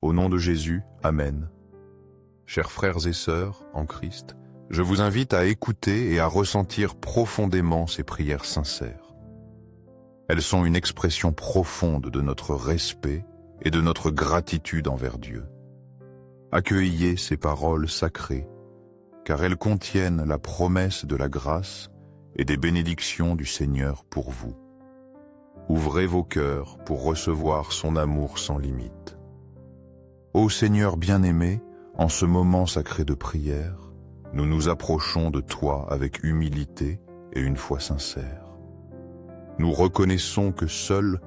Au nom de Jésus, Amen. Chers frères et sœurs en Christ, je vous invite à écouter et à ressentir profondément ces prières sincères. Elles sont une expression profonde de notre respect et de notre gratitude envers Dieu. Accueillez ces paroles sacrées, car elles contiennent la promesse de la grâce et des bénédictions du Seigneur pour vous. Ouvrez vos cœurs pour recevoir son amour sans limite. Ô Seigneur bien-aimé, en ce moment sacré de prière, nous nous approchons de toi avec humilité et une foi sincère. Nous reconnaissons que seule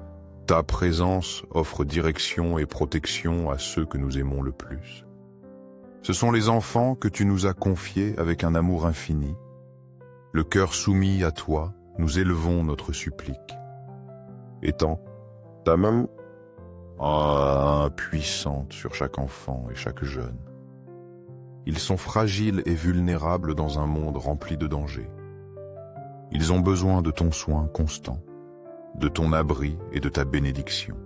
ta présence offre direction et protection à ceux que nous aimons le plus. Ce sont les enfants que tu nous as confiés avec un amour infini. Le cœur soumis à toi, nous élevons notre supplique. Étends ta main puissante sur chaque enfant et chaque jeune. Ils sont fragiles et vulnérables dans un monde rempli de dangers. Ils ont besoin de ton soin constant, de ton abri et de ta bénédiction.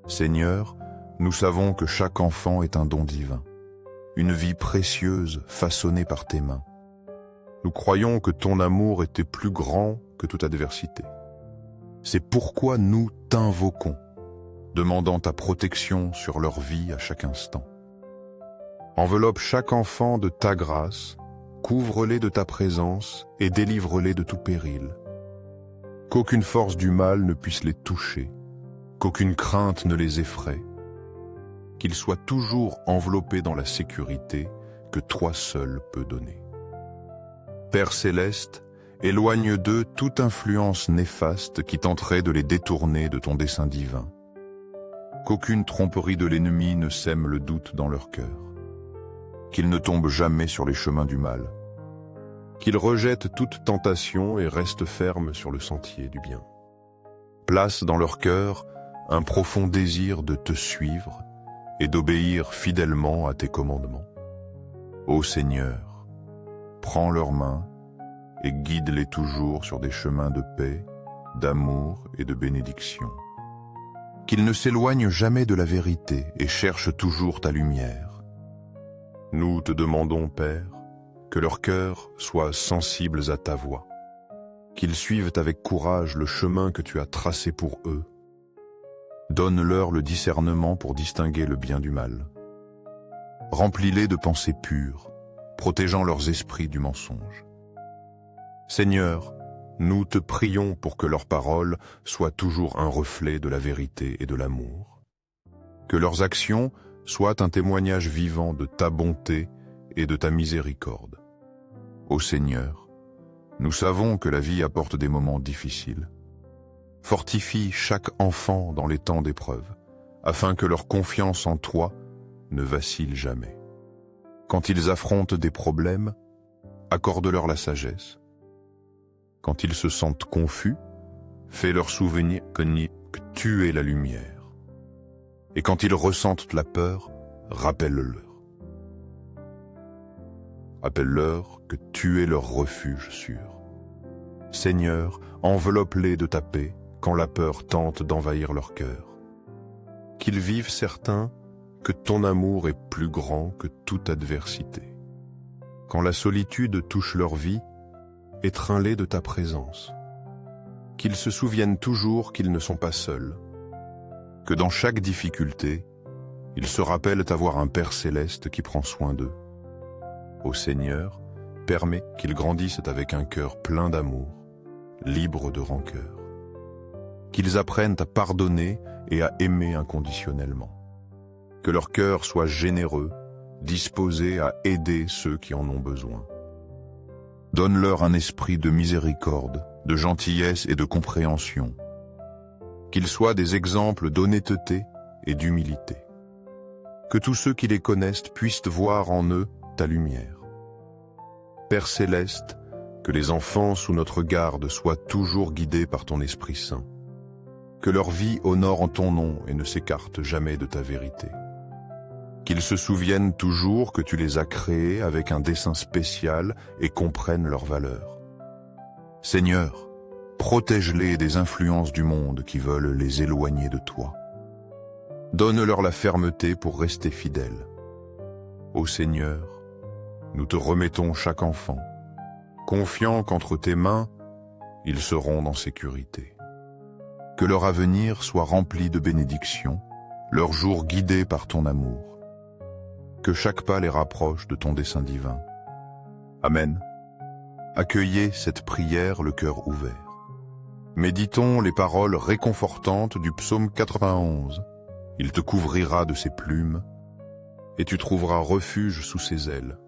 Seigneur, nous savons que chaque enfant est un don divin, une vie précieuse façonnée par tes mains. Nous croyons que ton amour était plus grand que toute adversité. C'est pourquoi nous t'invoquons, demandant ta protection sur leur vie à chaque instant. Enveloppe chaque enfant de ta grâce, couvre-les de ta présence et délivre-les de tout péril. Qu'aucune force du mal ne puisse les toucher, qu'aucune crainte ne les effraie, qu'ils soient toujours enveloppés dans la sécurité que toi seul peux donner. Père céleste, éloigne d'eux toute influence néfaste qui tenterait de les détourner de ton dessein divin. Qu'aucune tromperie de l'ennemi ne sème le doute dans leur cœur. Qu'ils ne tombent jamais sur les chemins du mal. Qu'ils rejettent toute tentation et restent fermes sur le sentier du bien. Place dans leur cœur un profond désir de te suivre et d'obéir fidèlement à tes commandements. Ô Seigneur, prends leurs mains et guide-les toujours sur des chemins de paix, d'amour et de bénédiction. Qu'ils ne s'éloignent jamais de la vérité et cherchent toujours ta lumière. Nous te demandons, Père, que leurs cœurs soient sensibles à ta voix, qu'ils suivent avec courage le chemin que tu as tracé pour eux. Donne-leur le discernement pour distinguer le bien du mal. Remplis-les de pensées pures, protégeant leurs esprits du mensonge. Seigneur, nous te prions pour que leurs paroles soient toujours un reflet de la vérité et de l'amour. Que leurs actions soient un témoignage vivant de ta bonté et de ta miséricorde. Ô Seigneur, nous savons que la vie apporte des moments difficiles. Fortifie chaque enfant dans les temps d'épreuve, afin que leur confiance en toi ne vacille jamais. Quand ils affrontent des problèmes, accorde-leur la sagesse. Quand ils se sentent confus, fais-leur souvenir que tu es la lumière. Et quand ils ressentent la peur, rappelle-leur. Rappelle-leur que tu es leur refuge sûr. Seigneur, enveloppe-les de ta paix quand la peur tente d'envahir leur cœur. Qu'ils vivent certains que ton amour est plus grand que toute adversité. Quand la solitude touche leur vie, étreins-les de ta présence. Qu'ils se souviennent toujours qu'ils ne sont pas seuls. Que dans chaque difficulté, ils se rappellent avoir un Père céleste qui prend soin d'eux. Ô Seigneur, permets qu'ils grandissent avec un cœur plein d'amour, libre de rancœur. Qu'ils apprennent à pardonner et à aimer inconditionnellement. Que leur cœur soit généreux, disposé à aider ceux qui en ont besoin. Donne-leur un esprit de miséricorde, de gentillesse et de compréhension. Qu'ils soient des exemples d'honnêteté et d'humilité. Que tous ceux qui les connaissent puissent voir en eux ta lumière. Père céleste, que les enfants sous notre garde soient toujours guidés par ton Esprit Saint. Que leur vie honore en ton nom et ne s'écarte jamais de ta vérité. Qu'ils se souviennent toujours que tu les as créés avec un dessein spécial et comprennent leurs valeurs. Seigneur, protège-les des influences du monde qui veulent les éloigner de toi. Donne-leur la fermeté pour rester fidèles. Ô Seigneur, nous te remettons chaque enfant, confiant qu'entre tes mains, ils seront en sécurité. Que leur avenir soit rempli de bénédictions, leurs jours guidés par ton amour. Que chaque pas les rapproche de ton dessein divin. Amen. Accueillez cette prière le cœur ouvert. Méditons les paroles réconfortantes du psaume 91. Il te couvrira de ses plumes, et tu trouveras refuge sous ses ailes.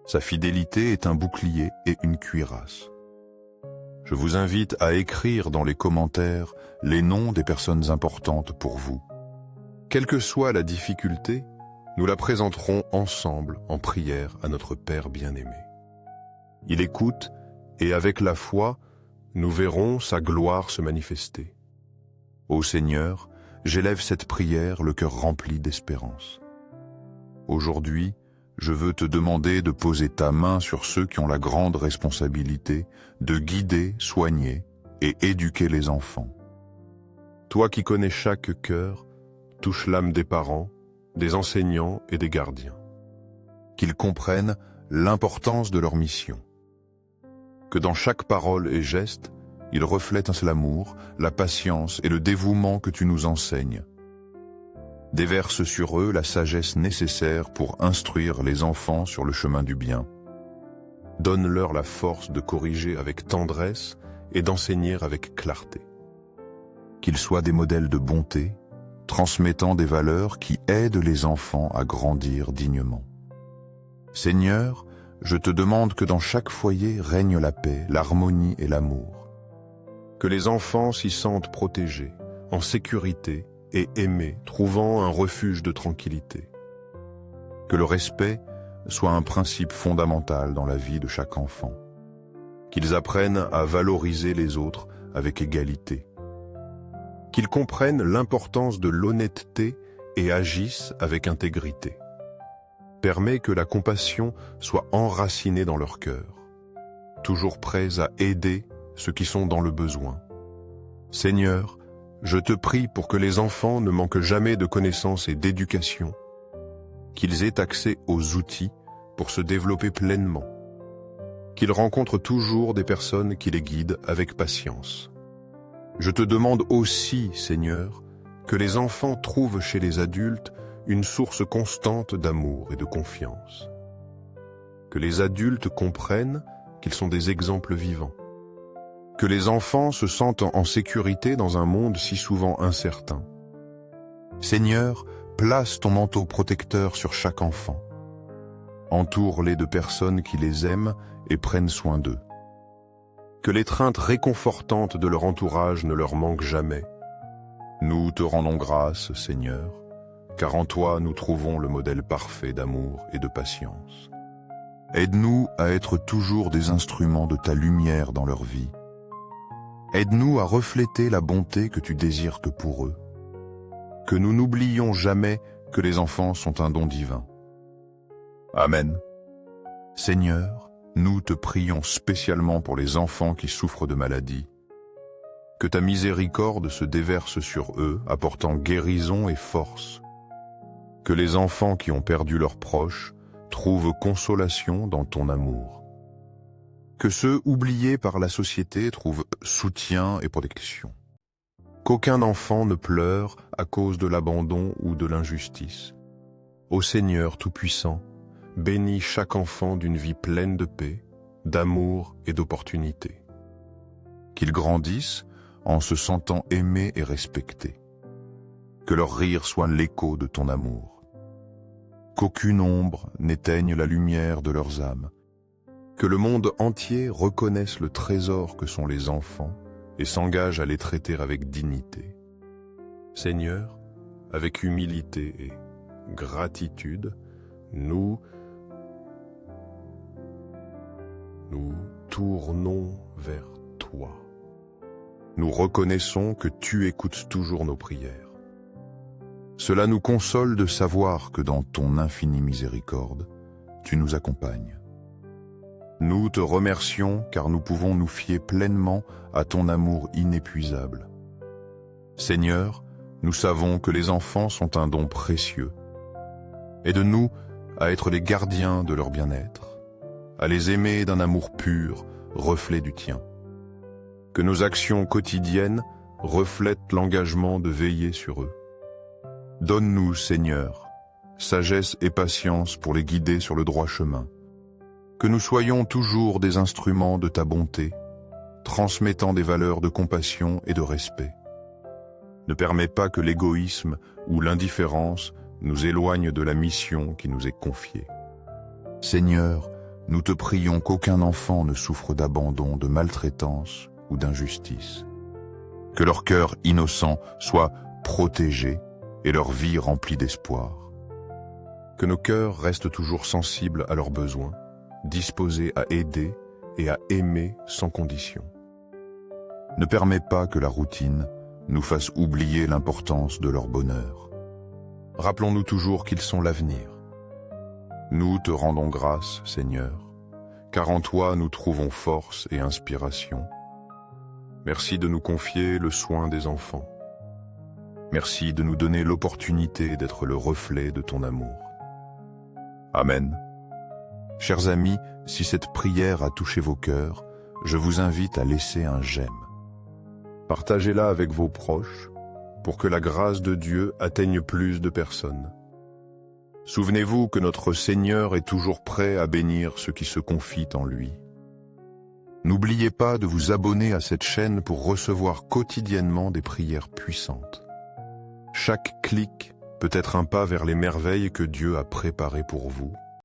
Sa fidélité est un bouclier et une cuirasse. Je vous invite à écrire dans les commentaires les noms des personnes importantes pour vous. Quelle que soit la difficulté, nous la présenterons ensemble en prière à notre Père bien-aimé. Il écoute, et avec la foi, nous verrons sa gloire se manifester. Ô Seigneur, j'élève cette prière, le cœur rempli d'espérance. Aujourd'hui, je veux te demander de poser ta main sur ceux qui ont la grande responsabilité de guider, soigner et éduquer les enfants. Toi qui connais chaque cœur, touche l'âme des parents, des enseignants et des gardiens. Qu'ils comprennent l'importance de leur mission. Que dans chaque parole et geste, ils reflètent l'amour, la patience et le dévouement que tu nous enseignes. Déverse sur eux la sagesse nécessaire pour instruire les enfants sur le chemin du bien. Donne-leur la force de corriger avec tendresse et d'enseigner avec clarté. Qu'ils soient des modèles de bonté, transmettant des valeurs qui aident les enfants à grandir dignement. Seigneur, je te demande que dans chaque foyer règne la paix, l'harmonie et l'amour. Que les enfants s'y sentent protégés, en sécurité et aimés, trouvant un refuge de tranquillité. Que le respect soit un principe fondamental dans la vie de chaque enfant. Qu'ils apprennent à valoriser les autres avec égalité. Qu'ils comprennent l'importance de l'honnêteté et agissent avec intégrité. Permets que la compassion soit enracinée dans leur cœur, toujours prêts à aider ceux qui sont dans le besoin. Seigneur, je te prie pour que les enfants ne manquent jamais de connaissances et d'éducation, qu'ils aient accès aux outils pour se développer pleinement, qu'ils rencontrent toujours des personnes qui les guident avec patience. Je te demande aussi, Seigneur, que les enfants trouvent chez les adultes une source constante d'amour et de confiance. Que les adultes comprennent qu'ils sont des exemples vivants. Que les enfants se sentent en sécurité dans un monde si souvent incertain. Seigneur, place ton manteau protecteur sur chaque enfant. Entoure-les de personnes qui les aiment et prennent soin d'eux. Que l'étreinte réconfortante de leur entourage ne leur manque jamais. Nous te rendons grâce, Seigneur, car en toi nous trouvons le modèle parfait d'amour et de patience. Aide-nous à être toujours des instruments de ta lumière dans leur vie. Aide-nous à refléter la bonté que tu désires que pour eux. Que nous n'oublions jamais que les enfants sont un don divin. Amen. Seigneur, nous te prions spécialement pour les enfants qui souffrent de maladies. Que ta miséricorde se déverse sur eux, apportant guérison et force. Que les enfants qui ont perdu leurs proches trouvent consolation dans ton amour. Que ceux oubliés par la société trouvent soutien et protection. Qu'aucun enfant ne pleure à cause de l'abandon ou de l'injustice. Ô Seigneur Tout-Puissant, bénis chaque enfant d'une vie pleine de paix, d'amour et d'opportunités. Qu'ils grandissent en se sentant aimés et respectés. Que leur rire soit l'écho de ton amour. Qu'aucune ombre n'éteigne la lumière de leurs âmes. Que le monde entier reconnaisse le trésor que sont les enfants et s'engage à les traiter avec dignité. Seigneur, avec humilité et gratitude, nous tournons vers toi. Nous reconnaissons que tu écoutes toujours nos prières. Cela nous console de savoir que dans ton infinie miséricorde, tu nous accompagnes. Nous te remercions car nous pouvons nous fier pleinement à ton amour inépuisable. Seigneur, Nous savons que les enfants sont un don précieux. Aide-nous à être les gardiens de leur bien-être, à les aimer d'un amour pur, reflet du tien. Que nos actions quotidiennes reflètent l'engagement de veiller sur eux. Donne-nous, Seigneur, sagesse et patience pour les guider sur le droit chemin. Que nous soyons toujours des instruments de ta bonté, transmettant des valeurs de compassion et de respect. Ne permets pas que l'égoïsme ou l'indifférence nous éloignent de la mission qui nous est confiée. Seigneur, nous te prions qu'aucun enfant ne souffre d'abandon, de maltraitance ou d'injustice. Que leur cœur innocent soit protégé et leur vie remplie d'espoir. Que nos cœurs restent toujours sensibles à leurs besoins, disposés à aider et à aimer sans condition. Ne permets pas que la routine nous fasse oublier l'importance de leur bonheur. Rappelons-nous toujours qu'ils sont l'avenir. Nous te rendons grâce, Seigneur, car en toi nous trouvons force et inspiration. Merci de nous confier le soin des enfants. Merci de nous donner l'opportunité d'être le reflet de ton amour. Amen. Chers amis, si cette prière a touché vos cœurs, je vous invite à laisser un j'aime. Partagez-la avec vos proches pour que la grâce de Dieu atteigne plus de personnes. Souvenez-vous que notre Seigneur est toujours prêt à bénir ceux qui se confient en lui. N'oubliez pas de vous abonner à cette chaîne pour recevoir quotidiennement des prières puissantes. Chaque clic peut être un pas vers les merveilles que Dieu a préparées pour vous.